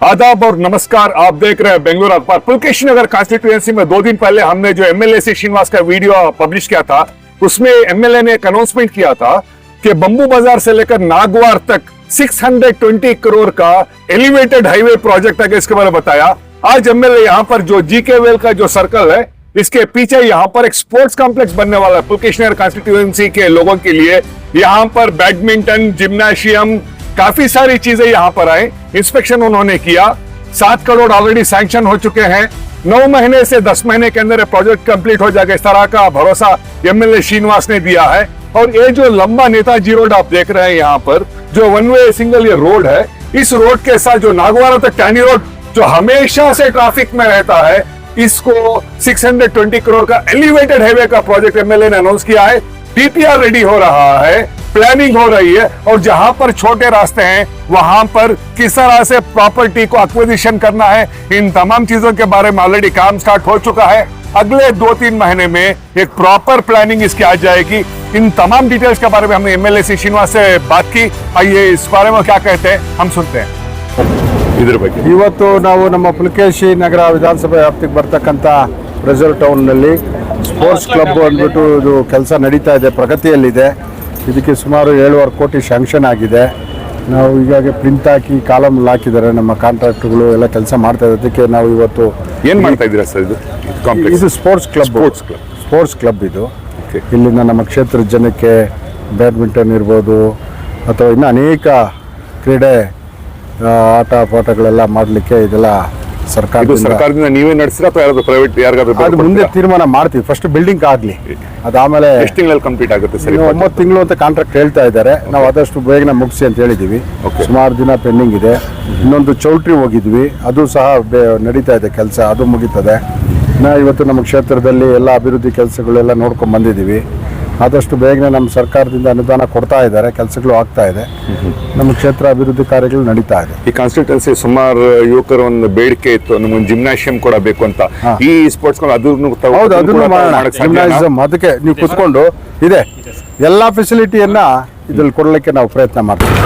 आदाब और नमस्कार। आप देख रहे हैं बेंगलुरु अखबार। पुलकेश नगर कॉन्स्टिट्यूएंसी में 2 दिन पहले हमने जो एमएलए सी श्रीनिवास का वीडियो पब्लिश किया था, उसमें एमएलए ने एक अनाउंसमेंट किया था कि बंबू बाजार से लेकर नागवार तक 620 करोड़ का एलिवेटेड हाईवे प्रोजेक्ट है, इसके बारे में बताया। आज एमएलए यहाँ पर जो जीके वेल का जो सर्कल है, इसके पीछे यहाँ पर एक स्पोर्ट्स कॉम्प्लेक्स बनने वाला है पुलकेश नगर कॉन्स्टिट्यूएंसी के लोगों के लिए। यहाँ पर बैडमिंटन, जिम्नाशियम, काफी सारी चीजें यहाँ पर आए। इंस्पेक्शन उन्होंने किया। 7 करोड़ ऑलरेडी सैंक्शन हो चुके हैं। 9 महीने से 10 महीने के अंदर प्रोजेक्ट कंप्लीट हो जाएगा, इस तरह का भरोसा एमएलए श्रीनिवास ने दिया है। और ये जो लंबा नेताजी रोड आप देख रहे हैं, यहाँ पर जो वन वे सिंगल ये रोड है, इस रोड के साथ जो नागवारा तक टैनी रोड जो हमेशा से ट्रैफिक में रहता है, इसको 620 करोड़ का एलिवेटेड हाईवे का प्रोजेक्ट एमएलए ने अनाउंस किया है। डीपीआर रेडी हो रहा है, प्लानिंग हो रही है, और जहां पर छोटे रास्ते हैं वहां पर किस तरह से प्रॉपर्टी को एक्विजिशन करना है, इन तमाम चीजों के बारे में ऑलरेडी काम स्टार्ट हो चुका है। अगले 2-3 महीने में एक प्रॉपर प्लानिंग इसकी आ जाएगी। इन तमाम डिटेल्स के बारे में हमने एमएलए सी श्रीनिवास से बात की। आइए इस बारे में क्या कहते हैं हम सुनते हैं। ಇದ್ರ ಬಗ್ಗೆ ಇವತ್ತು ನಾವು ನಮ್ಮ ಪುಲಕೇಶಿ ನಗರ ವಿಧಾನಸಭೆ ವ್ಯಾಪ್ತಿಗೆ ಬರ್ತಕ್ಕಂಥ ರೆಸರ್ವ್ ಟೌನ್ನಲ್ಲಿ ಸ್ಪೋರ್ಟ್ಸ್ ಕ್ಲಬ್ ಅಂದ್ಬಿಟ್ಟು ಇದು ಕೆಲಸ ನಡೀತಾ ಇದೆ, ಪ್ರಗತಿಯಲ್ಲಿದೆ. ಇದಕ್ಕೆ ಸುಮಾರು 7.5 ಕೋಟಿ ಶಾಂಕ್ಷನ್ ಆಗಿದೆ. ನಾವು ಈಗಾಗಲೇ ಪ್ರಿಂಟ್ ಹಾಕಿ ಕಾಲಮ್ ಹಾಕಿದ್ದಾರೆ, ನಮ್ಮ ಕಾಂಟ್ರಾಕ್ಟ್ಗಳು ಎಲ್ಲ ಕೆಲಸ ಮಾಡ್ತಾ ಇದ್ದಾರೆ. ಅದಕ್ಕೆ ನಾವು ಇವತ್ತು ಏನ್ ಮಾಡ್ತಾ ಇದ್ದೀರಾ ಸರ್? ಇದು ಕಾಂಪ್ಲೆಕ್ಸ್, ಇದು ಸ್ಪೋರ್ಟ್ಸ್ ಕ್ಲಬ್ ಇದು. ಇಲ್ಲಿಂದ ನಮ್ಮ ಕ್ಷೇತ್ರದ ಜನಕ್ಕೆ ಬ್ಯಾಡ್ಮಿಂಟನ್ ಇರ್ಬೋದು ಅಥವಾ ಇನ್ನು ಅನೇಕ ಕ್ರೀಡೆ ಆಟ ಪಾಠಗಳೆಲ್ಲ ಮಾಡಲಿಕ್ಕೆ ಇದೆಲ್ಲ ಸರ್ಕಾರದಿಂದ ನೀವೇ ನಡೆಸಿರಾ ಅಥವಾ ಯಾರಾದ್ರೂ ಪ್ರೈವೇಟ್ ಯಾರಿಗಾದ್ರೂ? ಅದು ಮುಂದೆ ತೀರ್ಮಾನ ಮಾಡ್ತೀವಿ. ಫಸ್ಟ್ ಬಿಲ್ಡಿಂಗ್ ಆಗಲಿ, ಅದಾದಮೇಲೆ ಎಷ್ಟು ತಿಂಗಳಲ್ಲಿ ಕಂಪ್ಲೀಟ್ ಆಗುತ್ತೆ ಸರ್? 9 ತಿಂಗಳು ಅಂತ ಕಾಂಟ್ರಾಕ್ಟ್ ಹೇಳ್ತಾ ಇದ್ದಾರೆ. ನಾವು ಆದಷ್ಟು ಬೇಗನೆ ಮುಗಿಸಿ ಅಂತ ಹೇಳಿದ್ದೀವಿ. ಸುಮಾರು ದಿನ ಪೆಂಡಿಂಗ್ ಇದೆ. ಇನ್ನೊಂದು ಚೌಲ್ಟ್ರಿ ಹೋಗಿದ್ವಿ, ಅದು ಸಹ ನಡೀತಾ ಇದೆ ಕೆಲಸ, ಅದು ಮುಗೀತದೆ. ಇವತ್ತು ನಮ್ಮ ಕ್ಷೇತ್ರದಲ್ಲಿ ಎಲ್ಲ ಅಭಿವೃದ್ಧಿ ಕೆಲಸಗಳೆಲ್ಲ ನೋಡ್ಕೊಂಡು ಬಂದಿದ್ದೀವಿ. ಆದಷ್ಟು ಬೇಗನೆ ನಮ್ಮ ಸರ್ಕಾರದಿಂದ ಅನುದಾನ ಕೊಡ್ತಾ ಇದ್ದಾರೆ, ಕೆಲಸಗಳು ಆಗ್ತಾ ಇದೆ, ನಮ್ಮ ಕ್ಷೇತ್ರ ಅಭಿವೃದ್ಧಿ ಕಾರ್ಯಗಳು ನಡೀತಾ ಇದೆ. ಈ ಕಾನ್ಸ್ಟಿಟ್ಯೂನ್ಸಿ ಸುಮಾರು ಯುವಕರ ಒಂದು ಬೇಡಿಕೆ ಇತ್ತು, ನಮಗೊಂದು ಜಿಮ್ನಾಶಿಯಂ ಕೂಡ ಬೇಕು ಅಂತ. ಈ ಸ್ಪೋರ್ಟ್ಸ್ ಜಿಮ್ನಾಸಿಯಂ ಅದಕ್ಕೆ ನೀವು ಕುತ್ಕೊಂಡು ಇದೆ ಎಲ್ಲ ಫೆಸಿಲಿಟಿಯನ್ನ ಇದ್ರಲ್ಲಿ ಕೊಡಲಿಕ್ಕೆ ನಾವು ಪ್ರಯತ್ನ ಮಾಡ್ತೀವಿ.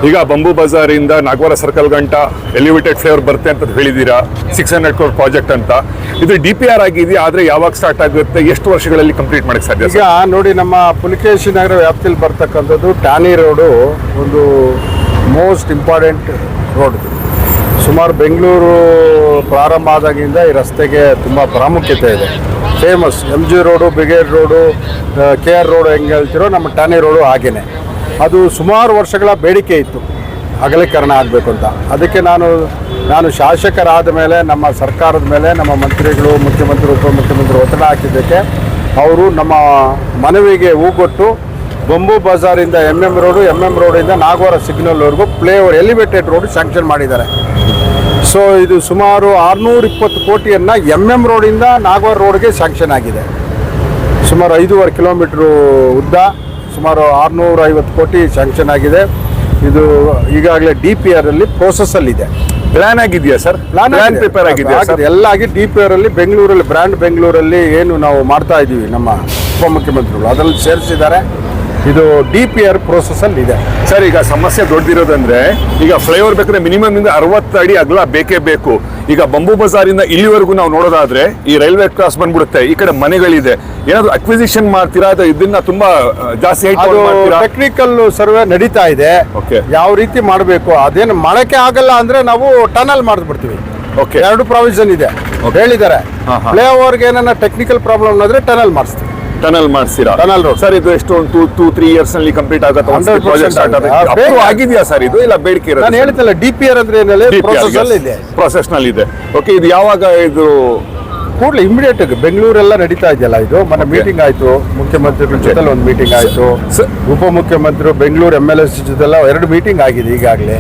ಈಗ ಬಂಬೂ ಬಜಾರ್ ಇಂದ ನಾಗವಾರ ಸರ್ಕಲ್ ಗಂಟ ಎಲಿವೇಟೆಡ್ ಫ್ಲೇವರ್ ಬರುತ್ತೆ ಅಂತ ಹೇಳಿದೀರಾ. 600 ಕ್ರೋರ್ ಪ್ರಾಜೆಕ್ಟ್ ಅಂತ. ಇದು ಡಿಪಿಆರ್ ಆಗಿದೆಯಾ? ಆದ್ರೆ ಯಾವಾಗ ಸ್ಟಾರ್ಟ್ ಆಗುತ್ತೆ, ಎಷ್ಟು ವರ್ಷಗಳಲ್ಲಿ ಕಂಪ್ಲೀಟ್ ಮಾಡಕ್ಕೆ ಸಾಧ್ಯ? ಈಗ ನೋಡಿ, ನಮ್ಮ ಪುಲಕೇಶಿ ನಗರ ವ್ಯಾಪ್ತಿಯಲ್ಲಿ ಬರ್ತಕ್ಕಂಥದ್ದು ಟ್ಯಾನಿ ರೋಡು ಒಂದು ಮೋಸ್ಟ್ ಇಂಪಾರ್ಟೆಂಟ್ ರೋಡ್. ಸುಮಾರು ಬೆಂಗಳೂರು ಪ್ರಾರಂಭ ಆದಾಗಿಂದ ಈ ರಸ್ತೆಗೆ ತುಂಬ ಪ್ರಾಮುಖ್ಯತೆ ಇದೆ. Famous MG road, brigade road, KR road ಹೆಂಗೆ ಹೇಳ್ತಿರೋ, ನಮ್ಮ ಟ್ಯಾನಿ ರೋಡು ಹಾಗೇನೆ. ಅದು ಸುಮಾರು ವರ್ಷಗಳ ಬೇಡಿಕೆ ಇತ್ತು ಅಗಲೀಕರಣ ಆಗಬೇಕು ಅಂತ. ಅದಕ್ಕೆ ನಾನು ಶಾಸಕರಾದ ಮೇಲೆ ನಮ್ಮ ಸರ್ಕಾರದ ಮೇಲೆ ನಮ್ಮ ಮಂತ್ರಿಗಳು, ಮುಖ್ಯಮಂತ್ರಿ, ಉಪಮುಖ್ಯಮಂತ್ರಿ ಒತ್ತಡ ಹಾಕಿದ್ದಕ್ಕೆ ಅವರು ನಮ್ಮ ಮನವಿಗೆ ಹೂಗೊಟ್ಟು ಬಂಬೂ ಬಜಾರಿಂದ MM ರೋಡಿಂದ ನಾಗವಾರ ಸಿಗ್ನಲ್ವರೆಗೂ ಫ್ಲೇವರ್ ಎಲಿವೇಟೆಡ್ ರೋಡ್ ಸ್ಯಾಂಕ್ಷನ್ ಮಾಡಿದ್ದಾರೆ. ಸೊ ಇದು ಸುಮಾರು 620 ಕೋಟಿಯನ್ನು MM ರೋಡಿಂದ ನಾಗವಾರ ರೋಡ್ಗೆ ಸ್ಯಾಂಕ್ಷನ್ ಆಗಿದೆ. ಸುಮಾರು 5.5 ಕಿಲೋಮೀಟ್ರು ಉದ್ದ, ಸುಮಾರು 650 ಕೋಟಿ ಸ್ಯಾಂಕ್ಷನ್ ಆಗಿದೆ. ಇದು ಈಗಾಗಲೇ DPR ಅಲ್ಲಿ ಪ್ರೋಸೆಸ್ ಅಲ್ಲಿ ಇದೆ. ಪ್ಲಾನ್ ಆಗಿದೆಯಾ ಸರ್? ಪ್ಲಾನ್ ಪ್ರಿಪೇರ್ ಆಗಿದೆಯಾ? ಎಲ್ಲ ಆಗಿ DPR ಅಲ್ಲಿ ಬೆಂಗಳೂರಲ್ಲಿ ಬೆಂಗಳೂರಲ್ಲಿ ಏನು ನಾವು ಮಾಡ್ತಾ ಇದ್ದೀವಿ, ನಮ್ಮ ಉಪಮುಖ್ಯಮಂತ್ರಿಗಳು ಅದರಲ್ಲಿ ಸೇರಿಸಿದ್ದಾರೆ. ಇದು DPR ಪ್ರೋಸೆಸ್ ಅಲ್ಲಿ ಇದೆ ಸರ್. ಈಗ ಸಮಸ್ಯೆ ದೊಡ್ಡದಿರೋದಂದ್ರೆ, ಈಗ ಫ್ಲೈಓವರ್ ಬೇಕಾದ್ರೆ ಮಿನಿಮಮ್ ಇಂದ 60 ಅಡಿ ಅಗಲ ಬೇಕೇ ಬೇಕು. ಈಗ ಬಂಬೂ ಬಜಾರಿಂದ ಇಲ್ಲಿವರೆಗೂ ನಾವು ನೋಡೋದಾದ್ರೆ ಈ ರೈಲ್ವೆ ಕ್ರಾಸ್ ಬಂದ್ಬಿಡುತ್ತೆ, ಈ ಕಡೆ ಮನೆಗಳಿದೆ. ಏನಾದ್ರು ಅಕ್ವಿಸಿಷನ್ ಮಾಡ್ತೀರಾ ಅಥವಾ ಇದನ್ನ ತುಂಬಾ ಜಾಸ್ತಿ ಟೆಕ್ನಿಕಲ್ ಸರ್ವೆ ನಡೀತಾ ಇದೆ. ಯಾವ ರೀತಿ ಮಾಡಬೇಕು ಅದೇನು ಮಾಡಕ್ಕೆ ಆಗಲ್ಲ ಅಂದ್ರೆ ನಾವು ಟನಲ್ ಮಾಡಿಬಿಡ್ತೀವಿ. 2 ಪ್ರಾವಿಷನ್ ಇದೆ ಹೇಳಿದ್ದಾರೆ. ಫ್ಲೈಓವರ್ಗೆ ಏನಾರ ಟೆಕ್ನಿಕಲ್ ಪ್ರಾಬ್ಲಮ್ ಆದ್ರೆ ಟನಲ್ ಮಾಡಿಸ್ತೀವಿ. ಟನಲ್ ಮಾಡಿಸ್ತೀರಾ? ಟನಲ್ ರೋಡ್ ಸರ್, ಇದು ಎಷ್ಟು 2-3 ಇಯರ್ಸ್ ನಲ್ಲಿ ಕಂಪ್ಲೀಟ್ ಆಗುತ್ತೆ? ಆಗಿದೆಯಾ ಸರ್ ಇದು, ಇಲ್ಲ ಬೇಡಿಕೆ ಇರೋದು? ನಾನು ಹೇಳ್ತಿಲ್ಲ, DPR ಅಂದ್ರೆ ಏನಿಲ್ಲ, ಪ್ರೊಸೆಸ್ ನಲ್ಲಿ ಇದೆ. ಓಕೆ, ಇದು ಯಾವಾಗ ಇದು ಕೂಡಲೇ ಇಮಿಡಿಯೇಟ್ ಬೆಂಗಳೂರೆಲ್ಲ ನಡೀತಾ ಇದೆಯಲ್ಲ. ಇದು ಮೊನ್ನೆ ಮೀಟಿಂಗ್ ಆಯ್ತು, ಮುಖ್ಯಮಂತ್ರಿಗಳ ಜೊತೆ ಒಂದು ಮೀಟಿಂಗ್ ಆಯ್ತು, ಉಪಮುಖ್ಯಮಂತ್ರಿ ಬೆಂಗಳೂರು MLS ಜೊತೆಲ್ಲ 2 ಮೀಟಿಂಗ್ ಆಗಿದೆ ಈಗಾಗಲೇ.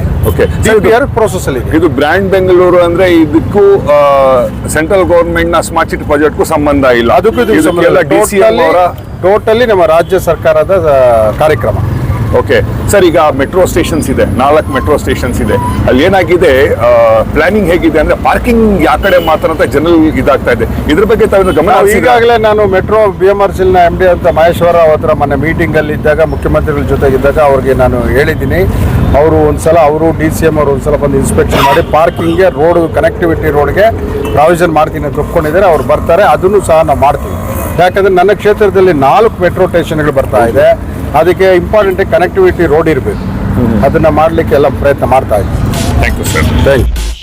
DPR ಪ್ರೋಸೆಸ್ ಅಲ್ಲಿ. ಇದು ಬ್ರ್ಯಾಂಡ್ ಬೆಂಗಳೂರು ಅಂದ್ರೆ ಇದಕ್ಕೂ ಸೆಂಟ್ರಲ್ ಗವರ್ಮೆಂಟ್ ನ ಸ್ಮಾರ್ಟ್ ಸಿಟಿ ಪ್ರಾಜೆಕ್ಟ್ಗೂ ಸಂಬಂಧ ಇಲ್ಲ. ಟೋಟಲಿ ನಮ್ಮ ರಾಜ್ಯ ಸರ್ಕಾರದ ಕಾರ್ಯಕ್ರಮ. ಓಕೆ ಸರ್, ಈಗ ಮೆಟ್ರೋ ಸ್ಟೇಷನ್ಸ್ ಇದೆ, 4 ಮೆಟ್ರೋ ಸ್ಟೇಷನ್ಸ್ ಇದೆ. ಅಲ್ಲಿ ಏನಾಗಿದೆ, ಪ್ಲಾನಿಂಗ್ ಹೇಗಿದೆ ಅಂದ್ರೆ ಪಾರ್ಕಿಂಗ್ ಯಾವ ಕಡೆ ಮಾತ್ರ ಅಂತ ಜನರಲ್ ಇದಾಗ್ತಾ ಇದೆ. ಇದ್ರ ಬಗ್ಗೆ ತಾವು ಗಮನ? ಈಗಾಗಲೇ ನಾನು ಮೆಟ್ರೋ BMRC MD ಅಂತ ಮಹೇಶ್ವರ ಹತ್ರ ಮೊನ್ನೆ ಮೀಟಿಂಗ್ ಅಲ್ಲಿ ಇದ್ದಾಗ, ಮುಖ್ಯಮಂತ್ರಿಗಳ ಜೊತೆಗಿದ್ದಾಗ ಅವ್ರಿಗೆ ನಾನು ಹೇಳಿದ್ದೀನಿ, ಅವರು ಒಂದ್ಸಲ ಡಿ ಸಿ ಎಂ ಅವರು ಒಂದ್ಸಲ ಬಂದು ಇನ್ಸ್ಪೆಕ್ಷನ್ ಮಾಡಿ ಪಾರ್ಕಿಂಗ್ಗೆ ರೋಡ್ ಕನೆಕ್ಟಿವಿಟಿ ರೋಡ್ಗೆ ಪ್ರಾವಿಷನ್ ಮಾಡ್ತೀನಿ ಅಂತ ಒಪ್ಕೊಂಡಿದ್ದಾರೆ. ಅವ್ರು ಬರ್ತಾರೆ, ಅದನ್ನು ಸಹ ನಾವು ಮಾಡ್ತೀವಿ. ಯಾಕಂದರೆ ನನ್ನ ಕ್ಷೇತ್ರದಲ್ಲಿ 4 ಮೆಟ್ರೋ ಸ್ಟೇಷನ್ಗಳು ಬರ್ತಾ ಇದೆ. ಅದಕ್ಕೆ ಇಂಪಾರ್ಟೆಂಟ್ ಕನೆಕ್ಟಿವಿಟಿ ರೋಡ್ ಇರಬೇಕು. ಅದನ್ನು ಮಾಡಲಿಕ್ಕೆ ಎಲ್ಲ ಪ್ರಯತ್ನ ಮಾಡ್ತಾ ಇದ್ದೀವಿ. Thank you sir. Thank you.